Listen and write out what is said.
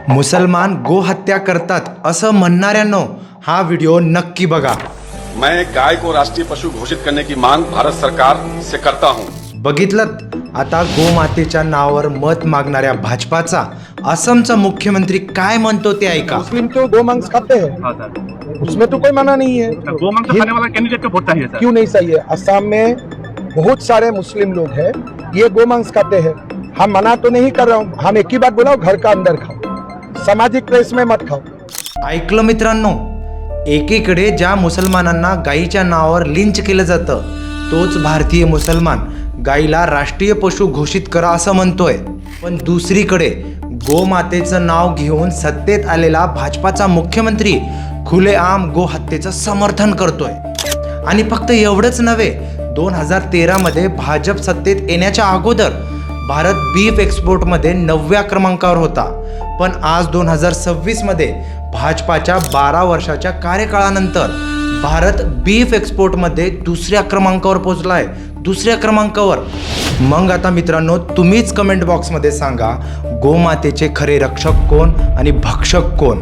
मुसलमान गोहत्या करतात असं म्हणणाऱ्यांनो हा व्हिडिओ नक्की बघा। मैं गाय को राष्ट्रीय पशु घोषित करने की मांग भारत सरकार से करता हूं। बघितलत आता गोमातेच्या नावावर मत मागणाऱ्या भाजपाचा असमचा मुख्यमंत्री काय म्हणतो ते ऐका। मुस्लिम तो गोमांस खाते हैं, हाँ सर, उसमें तो कोई मना नहीं है। गोमांस खाने वाला कैंडिडेट को वोट चाहिए सर। क्यों नहीं सही है? असम में बहुत सारे मुस्लिम लोग हैं, ये गोमांस खाते हैं। हम मना तो नहीं कर रहा हूँ, हम एक ही बात बोला हूं, घर का अंदर खाओ, सामाजिक प्लेस में मत खाओ। ऐकलं मित्रांनो, एकीकडे ज्या मुसलमानांना गायीच्या नावावर लिंच केलं जातं तोच भारतीय मुसलमान गायीला राष्ट्रीय पशु घोषित करा असं म्हणतोय, पण दुसरीकडे गोमातेचं नाव घेऊन सत्तेत आलेला भाजपाचा मुख्यमंत्री खुलेआम गोहत्येचं समर्थन करतोय। आणि फक्त एवढंच नव्हे, 2013 मध्ये भाजप सत्तेत येण्याच्या अगोदर भारत बीफ एक्सपोर्टमध्ये 9व्या क्रमांकावर होता, पण आज 2026 मध्ये भाजपाच्या 12 वर्षाच्या कार्यकाळानंतर भारत बीफ एक्सपोर्टमध्ये 2ऱ्या क्रमांकावर पोहोचलाय, 2ऱ्या क्रमांकावर। मग आता मित्रांनो, तुम्हीच कमेंट बॉक्समध्ये सांगा, गोमातेचे खरे रक्षक कोण आणि भक्षक कोण।